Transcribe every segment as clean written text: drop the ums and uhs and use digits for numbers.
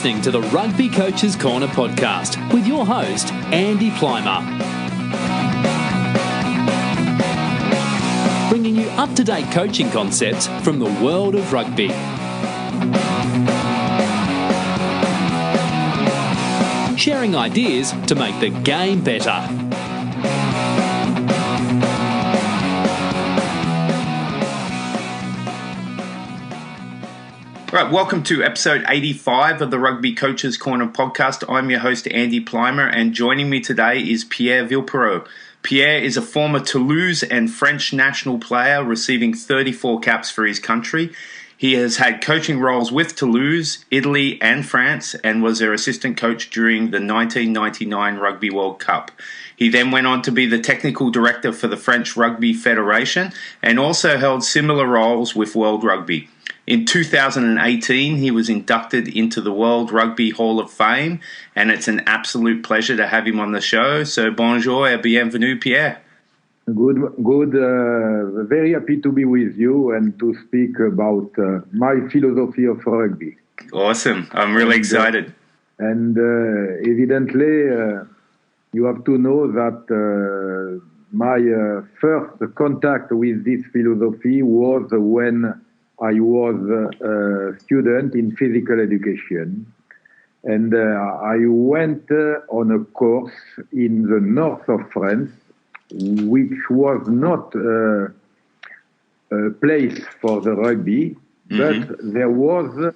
listening to the Rugby Coaches Corner podcast with your host, Andy Plimer. Bringing you up-to-date coaching concepts from the world of rugby. Sharing ideas to make the game better. Right, welcome to episode 85 of the Rugby Coaches Corner podcast. I'm your host, Andy Plimer, and joining me today is Pierre Villepreux. Pierre is a former Toulouse and French national player, receiving 34 caps for his country. He has had coaching roles with Toulouse, Italy, and France, and was their assistant coach during the 1999 Rugby World Cup. He then went on to be the technical director for the French Rugby Federation and also held similar roles with World Rugby. In 2018, he was inducted into the World Rugby Hall of Fame, and it's an absolute pleasure to have him on the show. So bonjour et bienvenue, Pierre. Good. Very happy to be with you and to speak about my philosophy of rugby. Awesome. I'm really excited. Evidently, you have to know that my first contact with this philosophy was when I was a student in physical education, and I went on a course in the north of France, which was not a place for the rugby, but there was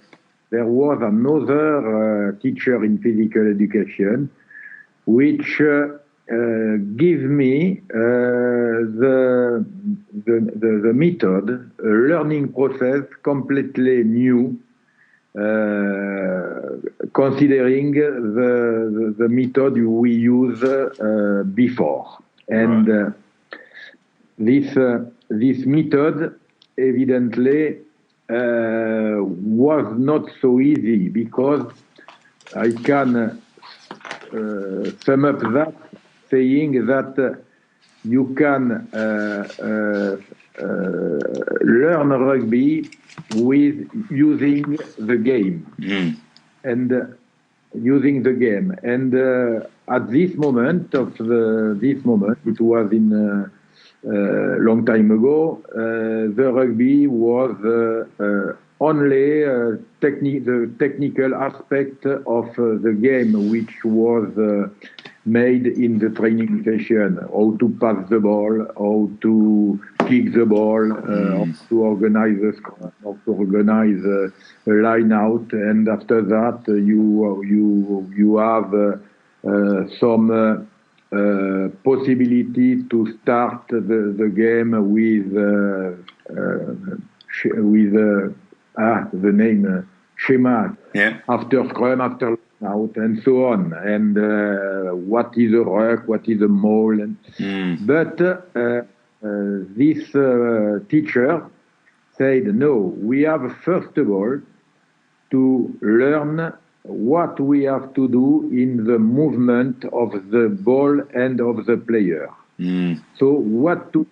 another teacher in physical education, which give me the method, a learning process completely new, considering the method we use before. And this method evidently was not so easy, because I can sum up that saying that you can learn rugby with using the game and using the game. And at this moment, it was in a long time ago. The rugby was only the technical aspect of the game, which was made in the training session: how to pass the ball, how to kick the ball, how to organize a scrum, how to organize a line out, and after that you have some possibility to start the game with the name schema, after scrum, after out, and so on, and what is a ruck, what is a maul, but this teacher said, no, we have first of all to learn what we have to do in the movement of the ball and of the player. So what to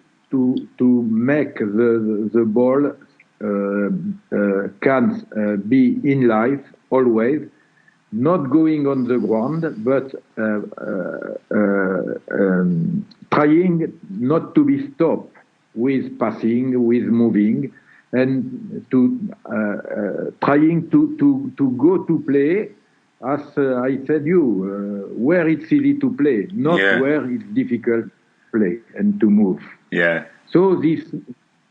make the ball can be in life always, not going on the ground, but trying not to be stopped with passing, with moving, and to trying to go to play, as I said where it's easy to play, not where it's difficult to play and to move. So this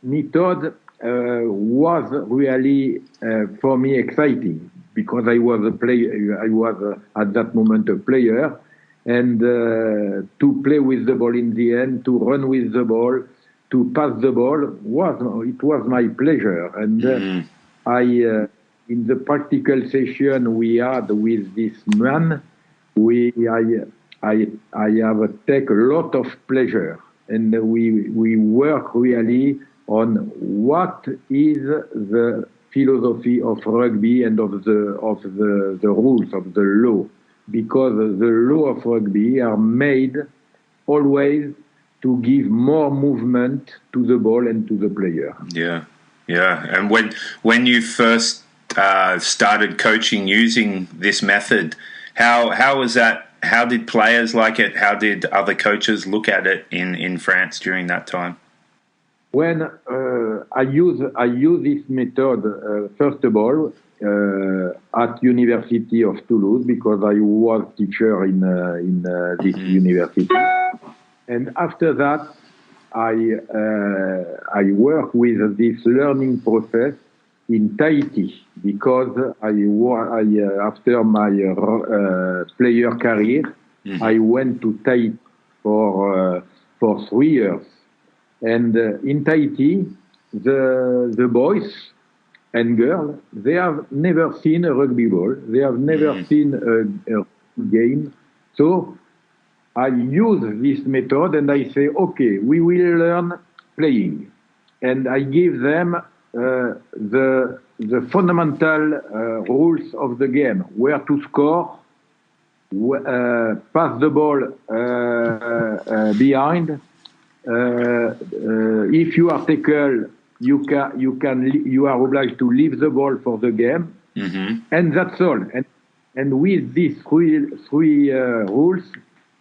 method was really for me exciting, because I was a player. I was at that moment a player, and to play with the ball in the end, to run with the ball, to pass the ball was my pleasure. And I in the practical session we had with this man, I have take a lot of pleasure, and we work really on what is the philosophy of rugby and of the rules of the law, because the law of rugby are made always to give more movement to the ball and to the player. Yeah. And when you first started coaching using this method. How was that? How did players like it? How did other coaches look at it in France during that time? When I use this method, first of all, at University of Toulouse, because I was teacher in this university, and after that, I work with this learning process in Tahiti, because after my player career, I went to Tahiti for 3 years. And in Tahiti, the boys and girls, they have never seen a rugby ball. They have never seen a game. So I use this method and I say, okay, we will learn playing. And I give them the fundamental rules of the game: where to score, pass the ball behind. If you are tackled, you are obliged to leave the ball for the game, and that's all. And with these three rules,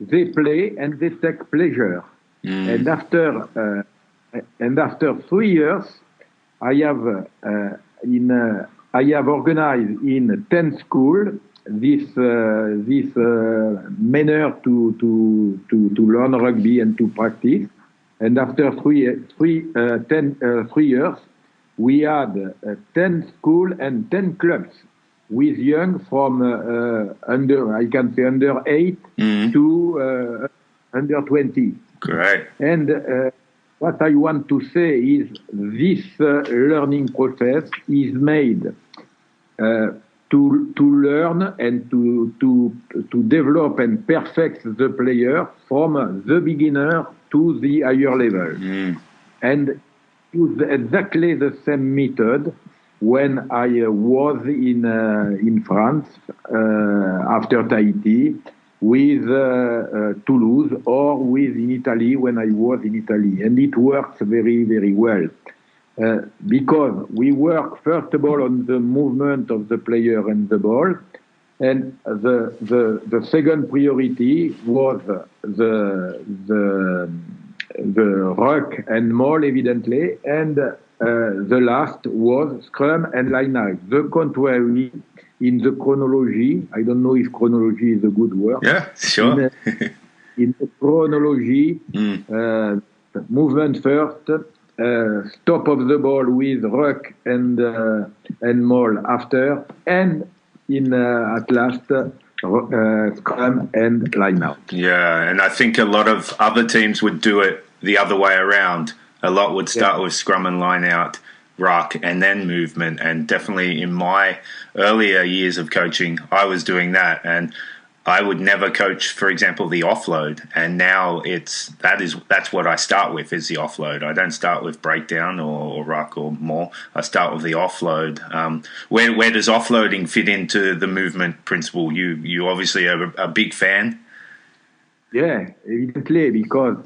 they play and they take pleasure. And after 3 years, I have organized in 10 schools this manner to learn rugby and to practice. And after 3 years, we had 10 schools and 10 clubs with young from under 8 to under 20. Great. And what I want to say is this learning process is made to learn and to develop and perfect the player from the beginner to the higher level. And use exactly the same method when I was in France after Tahiti, with Toulouse, or with in Italy when I was in Italy. And it works very, very well. Because we work first of all on the movement of the player and the ball, and the second priority was the ruck and maul, evidently, and the last was scrum and line out. The contrary in the chronology. I don't know if chronology is a good word. Yeah, sure. In the chronology, movement first. Stop of the ball with ruck and maul after, and at last scrum and line out. Yeah, and I think a lot of other teams would do it the other way around. A lot would start with scrum and line out, ruck, and then movement. And definitely in my earlier years of coaching, I was doing that, and I would never coach, for example, the offload, and now that's what I start with, is the offload. I don't start with breakdown or ruck or more. I start with the offload. Where does offloading fit into the movement principle? You obviously are a big fan. Yeah, evidently, because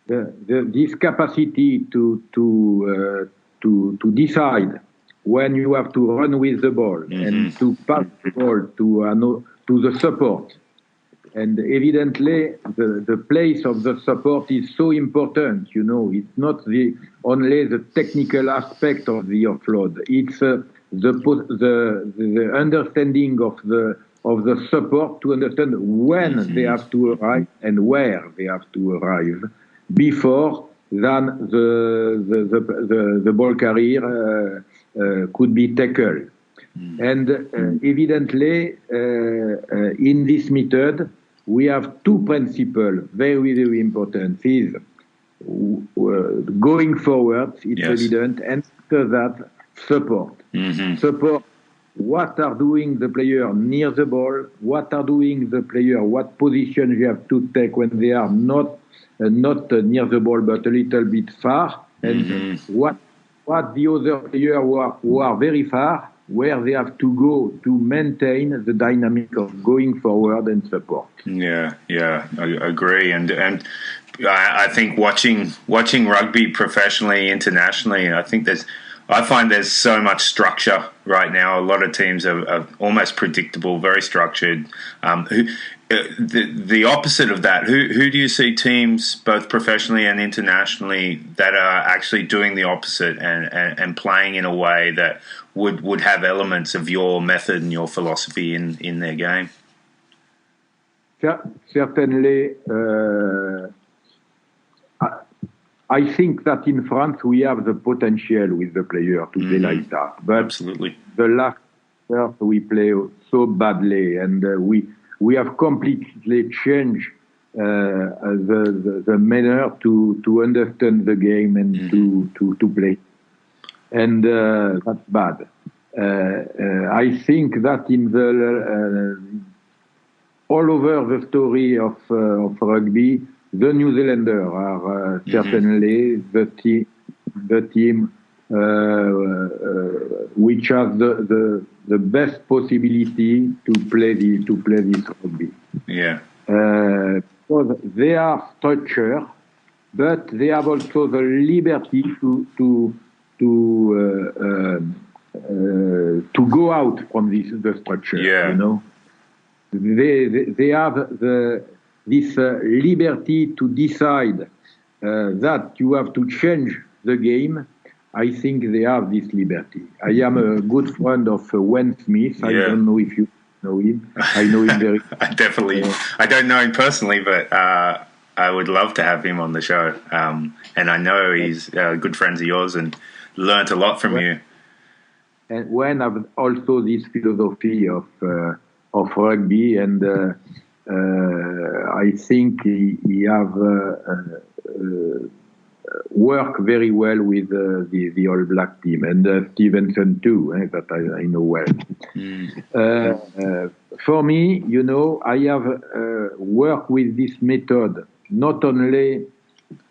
this capacity to decide when you have to run with the ball and to pass the ball to the support. And evidently, the place of the support is so important. You know, it's not only the technical aspect of the offload. It's the understanding of the support to understand when they have to arrive and where they have to arrive before than the ball carrier could be tackled. And evidently, in this method, we have two principles, very, very important. Is going forward, it's evident, and after that, support. Support what are doing the player near the ball, what are doing the player, what position you have to take when they are not near the ball, but a little bit far, and what the other player who are very far, where they have to go to maintain the dynamic of going forward and support. Yeah, I agree. And I think watching rugby professionally, internationally, I think I find there's so much structure right now. A lot of teams are almost predictable, very structured. The opposite of that, who do you see teams, both professionally and internationally, that are actually doing the opposite and playing in a way that would have elements of your method and your philosophy in their game? Certainly, I think that in France we have the potential with the player to play like that. But absolutely, the last year we play so badly, and we have completely changed the manner to understand the game and to play, and that's bad. I think that in the all over the story of rugby, the New Zealanders are certainly the team which has the best possibility to play this rugby. Yeah. Because they are structured, but they have also the liberty to go out from the structure. Yeah. You know, they have this liberty to decide that you have to change the game. I think they have this liberty. I am a good friend of Wayne Smith. I don't know if you know him. I know him very. I don't know him personally, but I would love to have him on the show. And I know he's good friends of yours and learnt a lot from you. And Wayne have also this philosophy of rugby, and I think he have work very well with the All Black team, and Stevenson too, that I know well. For me, you know, I have worked with this method not only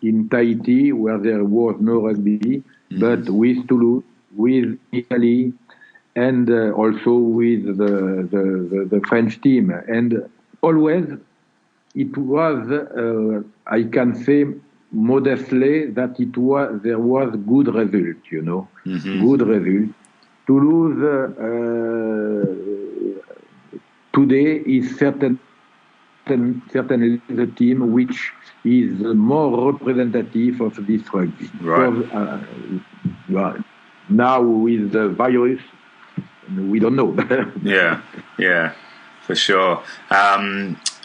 in Tahiti, where there was no rugby, but with Toulouse, with Italy, and also with the French team. And always it was, I can say modestly, that there was good result, you know, good result. Toulouse today is certainly the team which is more representative of this rugby. Right. Because, now with the virus, we don't know. yeah, for sure.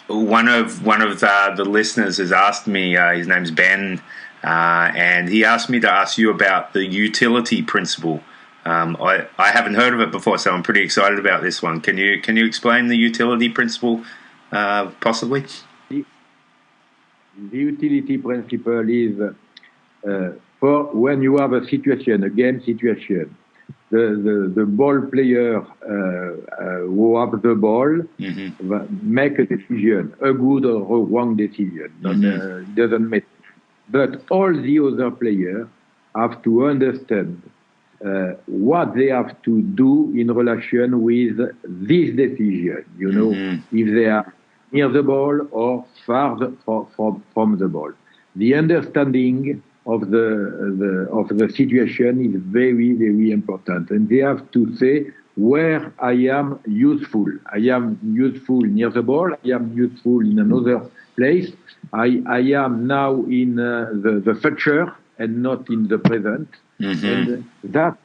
One of the listeners has asked me. His name's Ben, and he asked me to ask you about the utility principle. I haven't heard of it before, so I'm pretty excited about this one. Can you explain the utility principle, possibly? The utility principle is for when you have a situation, a game situation. The ball player who have the ball make a decision, a good or a wrong decision. It doesn't matter. But all the other players have to understand what they have to do in relation with this decision. You know, if they are near the ball or far from the ball. The understanding of the situation is very, very important, and they have to say where I am useful. I am useful near the ball. I am useful in another place. I am now in the future and not in the present. And that's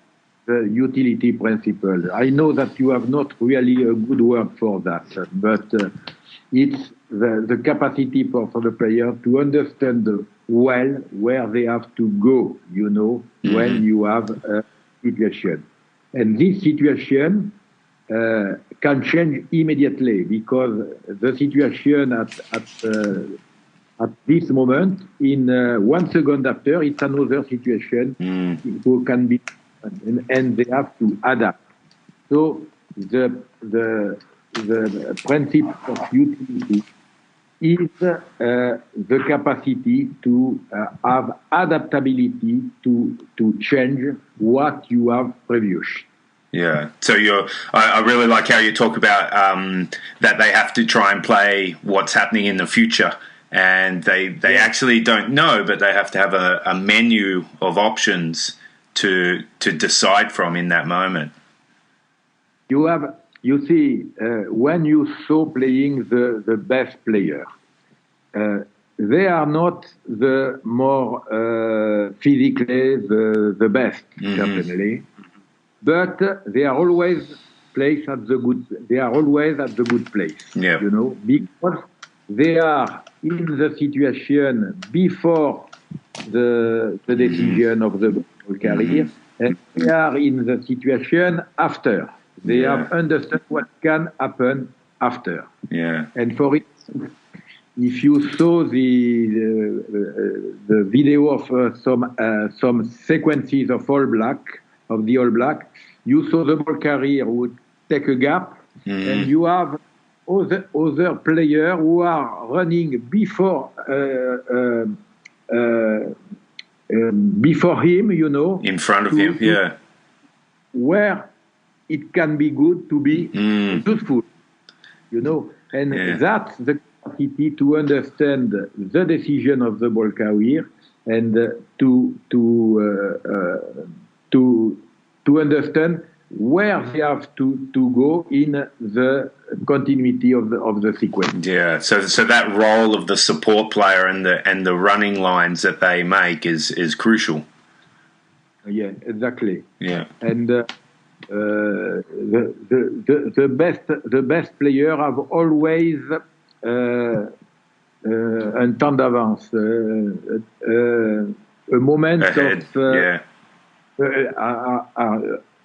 the utility principle. I know that you have not really a good word for that, but it's the capacity for the player to understand well where they have to go, you know, when you have a situation. And this situation can change immediately, because the situation at this moment, in 1 second after, it's another situation. People can be, and they have to adapt. So the principle of utility is the capacity to have adaptability to change what you have previous. Yeah. So I really like how you talk about that they have to try and play what's happening in the future, and they actually don't know, but they have to have a menu of options to decide from in that moment. You see, when you saw playing the best player, they are not the more physically the best, certainly, but they are always placed at the good. They are always at the good place. Yeah. You know, because they are in the situation before the decision of the career, and they are in the situation after. They have understood what can happen after. Yeah. And for instance, if you saw the video of some sequences of the All Black, you saw the ball carrier would take a gap, and you have other players who are running before him, you know, in front of him, where it can be good to be useful, you know, and that's the capacity to understand the decision of the ball carrier and to understand where they have to go in the continuity of the sequence. Yeah, so that role of the support player and the running lines that they make is crucial. Yeah, exactly. Yeah, and the best player have always un temps d'avance, a moment ahead.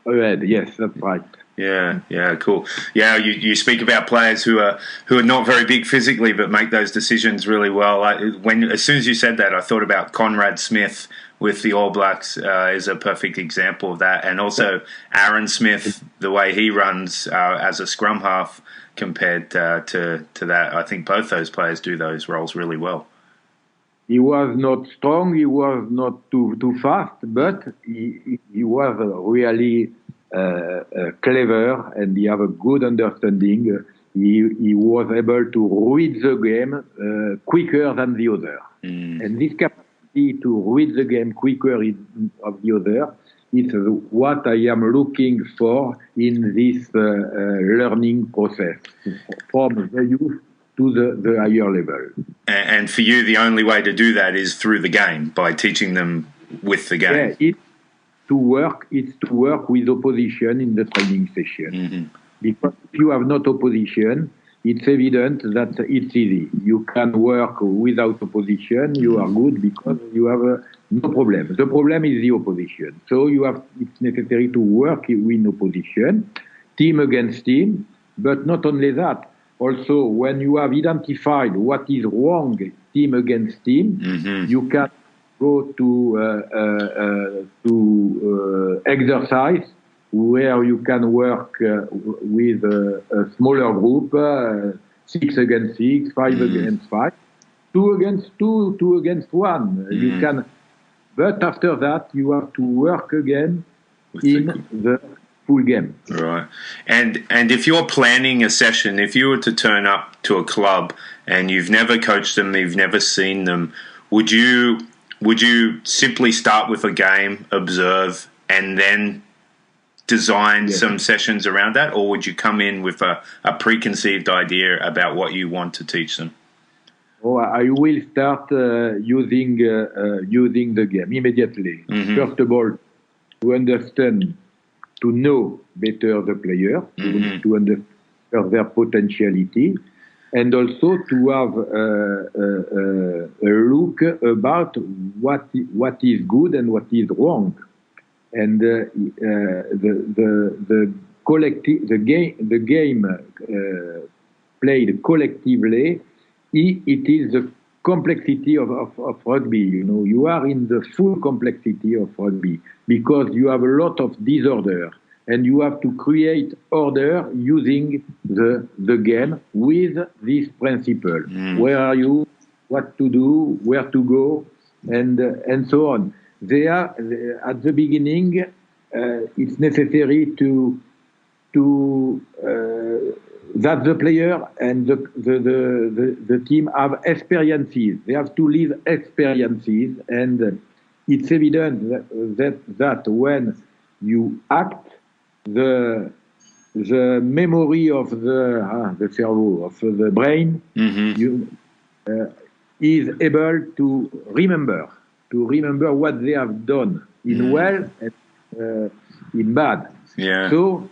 Ahead. Yes, that's right. Yeah, cool. Yeah, you speak about players who are not very big physically, but make those decisions really well. As soon as you said that, I thought about Conrad Smith with the All Blacks is a perfect example of that, and also Aaron Smith, the way he runs as a scrum half compared to that. I think both those players do those roles really well. He was not strong, he was not too fast, but he was really clever, and he have a good understanding. He was able to read the game quicker than the other. And this capacity to read the game quicker of the other is what I am looking for in this learning process from the youth to the higher level. And for you, the only way to do that is through the game, by teaching them with the game. Yeah, it's to work with opposition in the training session. Because if you have not opposition, it's evident that it's easy. You can work without opposition, you are good because you have no problem. The problem is the opposition. So it's necessary to work in opposition, team against team, but not only that. Also, when you have identified what is wrong, team against team, you can go to exercise where you can work with a smaller group, 6 against 6, 5 against 5, 2 against 2, 2 against 1. You can, but after that, you have to work again in the full game. Right. And if you're planning a session, if you were to turn up to a club and you've never coached them, you've never seen them, would you simply start with a game, observe, and then design some sessions around that, or would you come in with a preconceived idea about what you want to teach them? Oh, I will start using the game immediately. First of all, to understand, to know better the player, to understand their potentiality, and also to have a look about what is good and what is wrong. And the game played collectively, it is the complexity of rugby. You know, you are in the full complexity of rugby because you have a lot of disorder, and you have to create order using the game with this principle. Where are you? What to do? Where to go? And so on. They are at the beginning. It's necessary to that the player and the team have experiences. They have to live experiences, and it's evident that when you act, the memory of the cerveau, of the brain, is able to remember what they have done in well and in bad. Yeah. So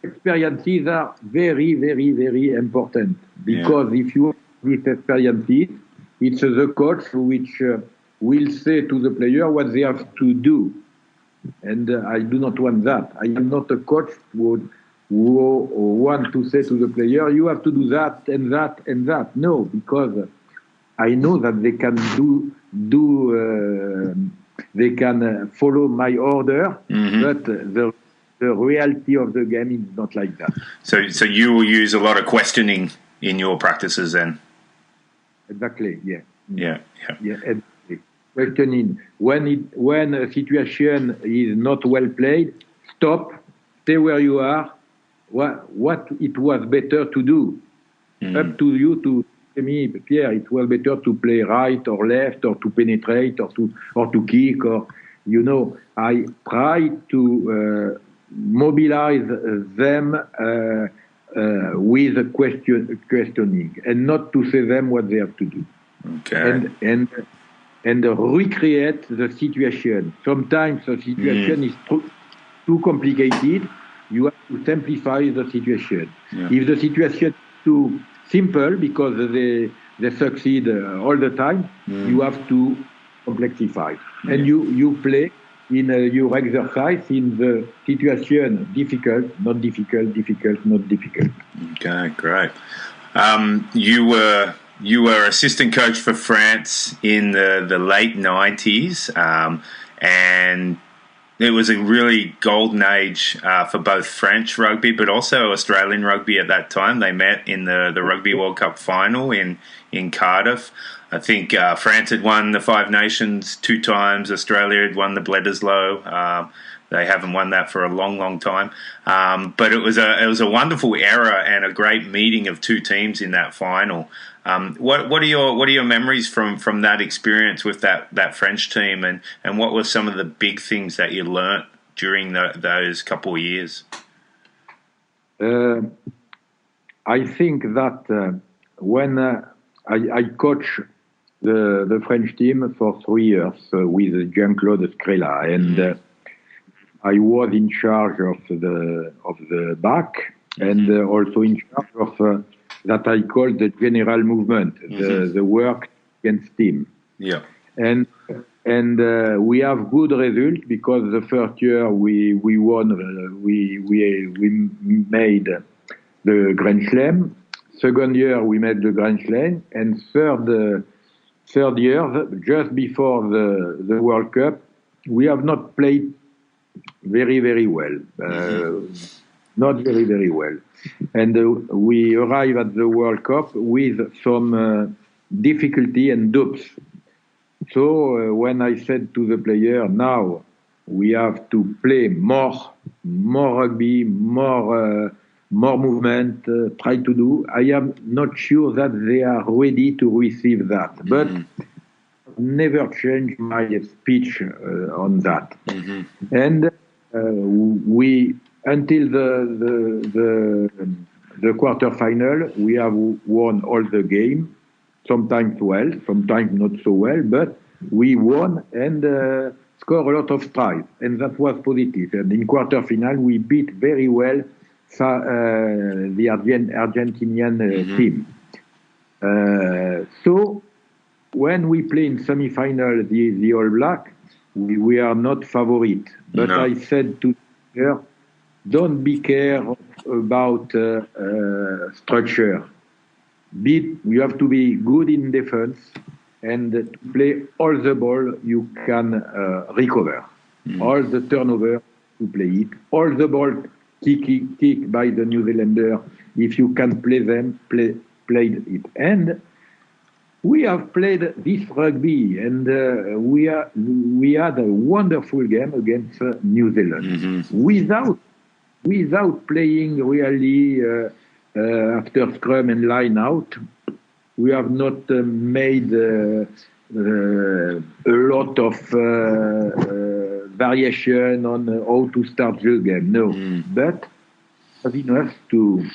experiences are very, very, very important, because if you have these experiences, it's the coach which will say to the player what they have to do. And I do not want that. I am not a coach who want to say to the player, you have to do that and that and that. No, because I know that they can they can follow my order, but the reality of the game is not like that. So you will use a lot of questioning in your practices then? Exactly, yeah. Yeah. Exactly. Questioning. When a situation is not well played, stop, stay where you are, what it was better to do. Up to you to tell me, Pierre, it was better to play right or left, or to penetrate, or to kick, or, I try to mobilize them with questioning, and not to say them what they have to do. Okay. And recreate the situation. Sometimes the situation is too complicated. You have to simplify the situation. Yeah. If the situation is too simple because they succeed all the time, you have to complexify. And you play in your exercise in the situation difficult, not difficult, difficult, not difficult. Okay, great. You were assistant coach for France in the late 90s, and it was a really golden age for both French rugby, but also Australian rugby at that time. They met in the Rugby World Cup final in Cardiff. I think France had won the Five Nations 2 times. Australia had won the Bledisloe. They haven't won that for a long, long time. But it was a wonderful era and a great meeting of 2 teams in that final. What are your memories from that experience with that French team, and what were some of the big things that you learnt during those couple of years? I think that when I coached the French team for 3 years with Jean-Claude Scrella, and I was in charge of the back, and also in charge of that I call the general movement, the work against team. Yeah. And we have good results, because the first year we won, we made the Grand Slam. Second year we made the Grand Slam, and third year, just before the World Cup, we have not played very, very well. Not very, very well. And we arrive at the World Cup with some difficulty and doubts. So when I said to the player, now we have to play more rugby, more movement, try to do, I am not sure that they are ready to receive that. But never change my speech on that. And we, until the quarterfinal, we have won all the game, sometimes well, sometimes not so well, but we won and scored a lot of tries, and that was positive. And in quarterfinal, we beat very well the Argentinian team. So when we play in semi-final the All Black, we are not favorite. But I said to her, don't be careful about structure. You have to be good in defense, and to play all the ball you can recover. All the turnover to play it. All the ball kick by the New Zealander, if you can play them, played it. And we have played this rugby, and we had a wonderful game against New Zealand without playing really after scrum and line out. We have not made a lot of variation on how to start the game. No, but have enough to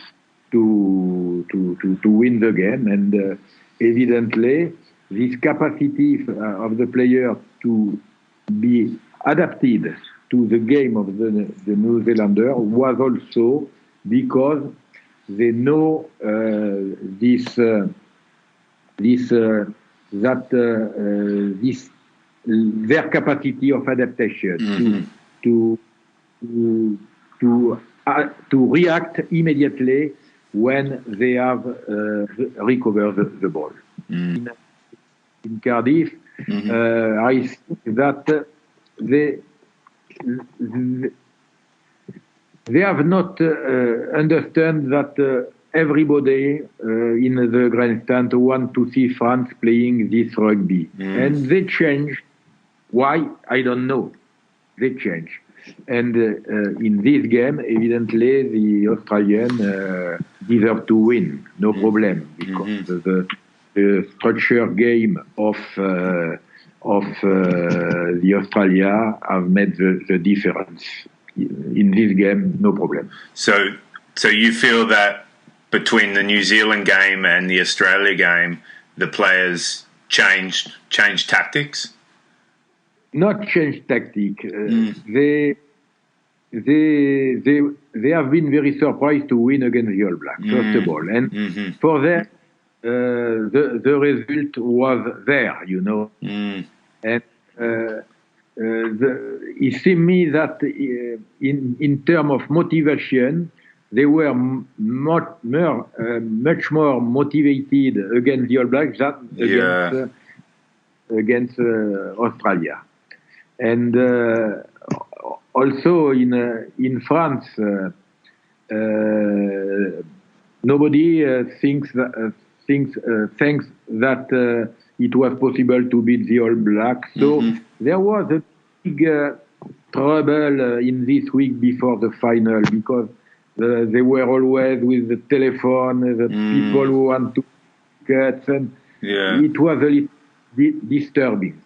win the game, and evidently this capacity of the player to be adapted to the game of the New Zealander was also because they know their capacity of adaptation to react immediately when they have recovered the ball. In Cardiff, I think that they have not understand that everybody in the grandstand want to see France playing this rugby, and they change. Why? I don't know. They change, and in this game, evidently, the Australian deserve to win, no problem, because the structure game of the Australia have made the difference. In this game, no problem. So you feel that between the New Zealand game and the Australia game, the players changed tactics? Not change tactic. They have been very surprised to win against the All Blacks, first of all, and for them the result was there, you know, and. It seemed me that in terms of motivation, they were much more motivated against the All Blacks than against Australia. And also in France, nobody thinks that it was possible to beat the All Blacks. So there was a big trouble in this week before the final, because they were always with the telephone, the people who want to get, and it was a little bit disturbing.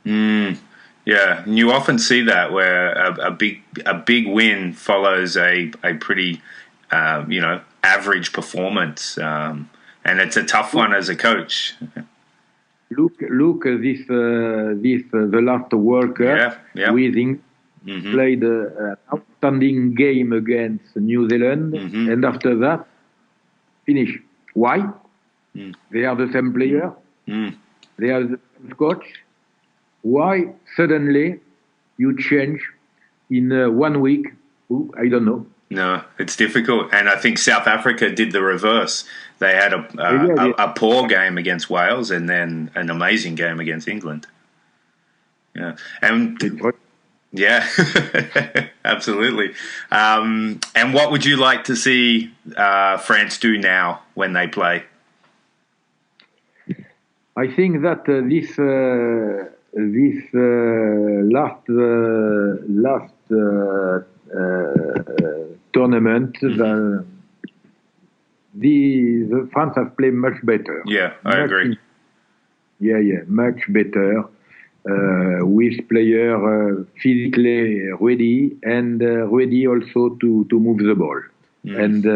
Yeah, and you often see that where a big win follows a pretty average performance, and it's a tough one as a coach. Look! This the last World Cup with England played an outstanding game against New Zealand, and after that, finish. Why? They are the same player. They are the same coach. Why suddenly you change in 1 week? I don't know. No, it's difficult, and I think South Africa did the reverse. They had a poor game against Wales, and then an amazing game against England. Yeah, and absolutely. And what would you like to see France do now when they play? I think that this last tournament, the France have played much better. Yeah, I agree. Much better, with player physically ready and ready also to move the ball. And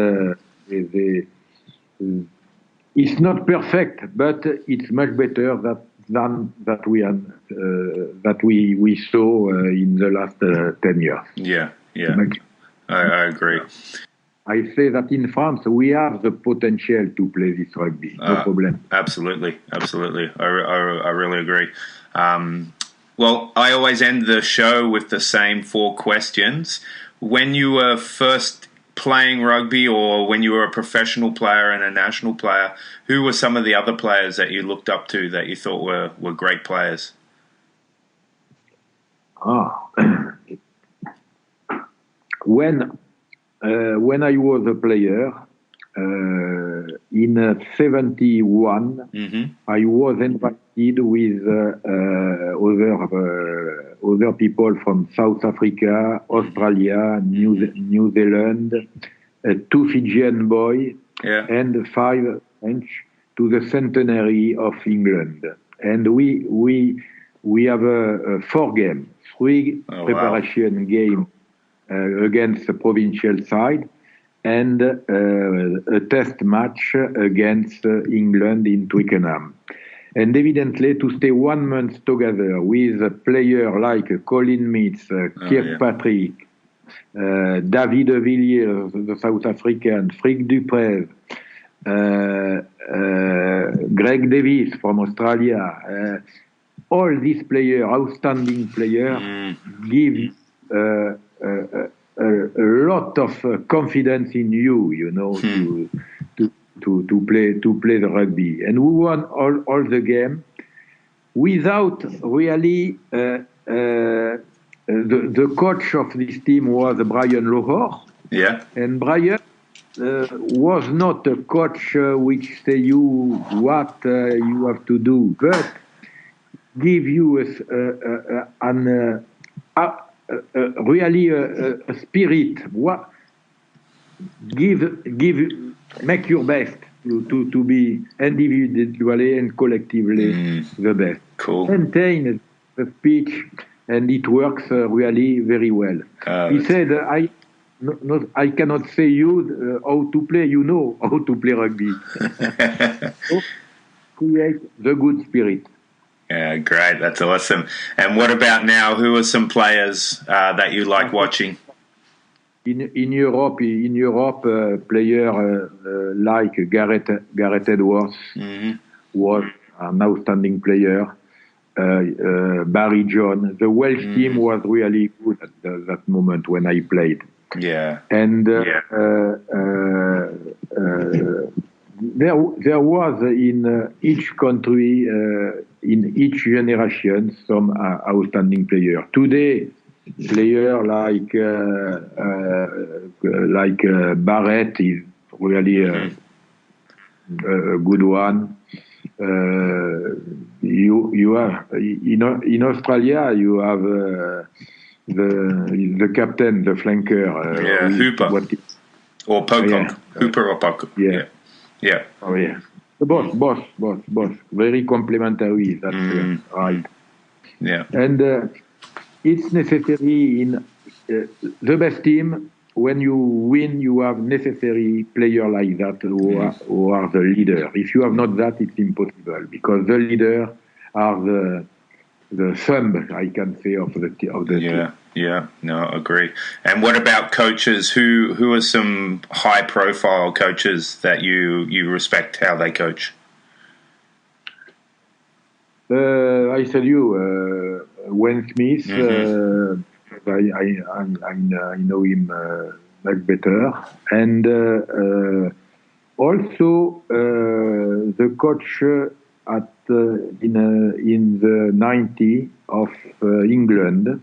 it's not perfect, but it's much better than that we saw in the last 10 years. Yeah. I agree. I say that in France we have the potential to play this rugby. No problem. Absolutely. I really agree. Well, I always end the show with the same 4 questions. When you were first playing rugby, or when you were a professional player and a national player, who were some of the other players that you looked up to that you thought were great players? When I was a player in 71, I was invited with other people from South Africa, Australia, New Zealand, 2 Fijian boys, and 5 French to the centenary of England. and we have a 4 game, 3 preparation game against the provincial side, and a test match against England in Twickenham. And evidently, to stay 1 month together with a player like Colin Meads, Kirkpatrick, David de Villiers, the South African, Frick Duprez, Greg Davis from Australia, all these players, outstanding players, give a lot of confidence in you, to play the rugby. And we won all the game without really. The coach of this team was Brian Lohor. Yeah. And Brian was not a coach which say you what you have to do, but give you really a spirit. What make your best to be individually and collectively the best. Cool. Maintain the speech, and it works really very well. He said, I cannot say you how to play. You know how to play rugby. So, create the good spirit. Yeah, great. That's awesome. And what about now? Who are some players that you like watching? In Europe, player like Gareth Edwards was an outstanding player. Barry John. The Welsh team was really good at that moment when I played. Yeah. And there was in each country, in each generation, some outstanding player. Today, player like Barrett is really a good one. You have in Australia, you have the captain, the flanker. Hooper or Pocock. Hooper or Pocock. Yeah. Oh yeah. The boss. Very complimentary. That's right. Yeah. And it's necessary in the best team. When you win, you have necessary player like that who are the leader. If you have not that, it's impossible, because the leader are the thumb, I can say, of the team. Yeah, no, agree. And what about coaches? Who are some high-profile coaches that you respect how they coach? I tell you, Wayne Smith. I know him much better, and also the coach at in the 90 of England,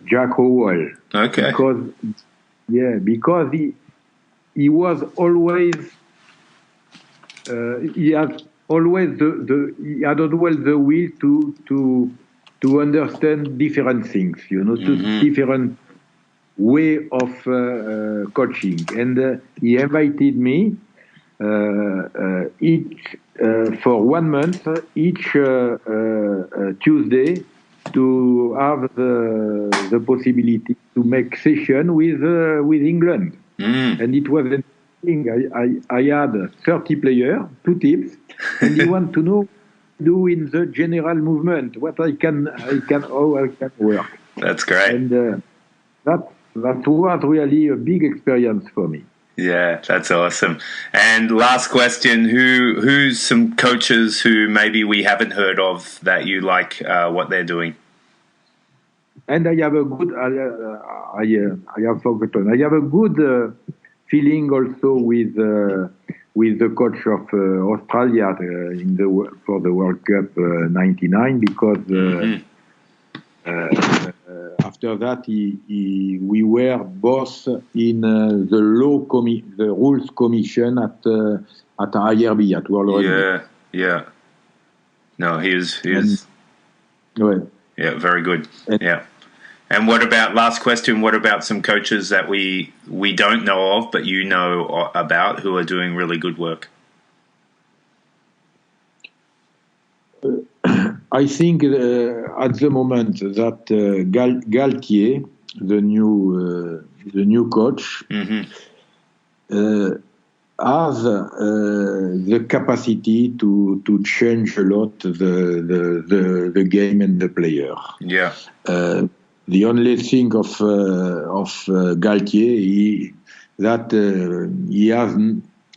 Jack Howell. Okay. Because he was always he had always he had always the will to understand different things, to different way of coaching. And he invited me each for 1 month, each Tuesday, to have the possibility to make session with England. And it was interesting. I had 30 players, 2 teams, and he want to know do in the general movement, how I can work. That's great. And that was really a big experience for me. Yeah, that's awesome. And last question, who's some coaches who maybe we haven't heard of that you like what they're doing? And I have a good, I have forgotten. I have a good feeling also with the coach of Australia for the World Cup '99, because after that we were both in the rules commission at IRB, at World Rugby. Yeah. No, he is. Well, yeah, very good. Yeah. And what about, last question, what about some coaches that we don't know of, but you know about, who are doing really good work? I think at the moment that Galtier, the new coach, has the capacity to change a lot the game and the player. Yeah. The only thing of Galtier that he has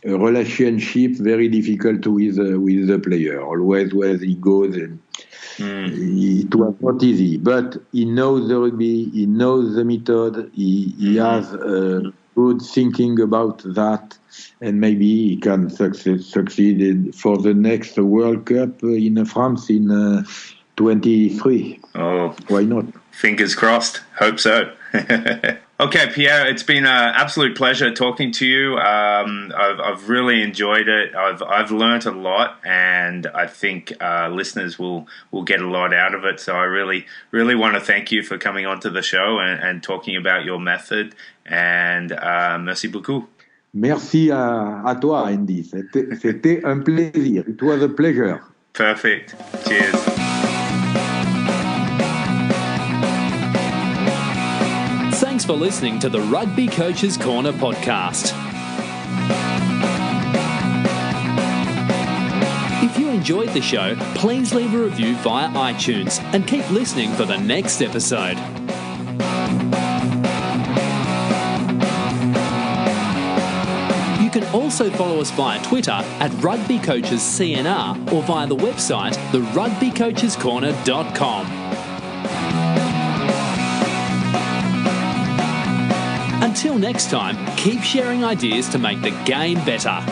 a relationship very difficult with the player. Always where he goes, it was not easy. But he knows the rugby, he knows the method, he has good thinking about that, and maybe he can succeed for the next World Cup in France in 23. Oh, why not? Fingers crossed. Hope so. Okay, Pierre, it's been an absolute pleasure talking to you. I've really enjoyed it. I've learnt a lot, and I think listeners will get a lot out of it. So I really want to thank you for coming onto the show and talking about your method. And merci beaucoup. Merci à toi, Andy. C'était un plaisir. It was a pleasure. Perfect. Cheers. Thanks for listening to the Rugby Coaches Corner podcast. If you enjoyed the show, please leave a review via iTunes and keep listening for the next episode. You can also follow us via Twitter at RugbyCoachesCNR or via the website therugbycoachescorner.com. Until next time, keep sharing ideas to make the game better.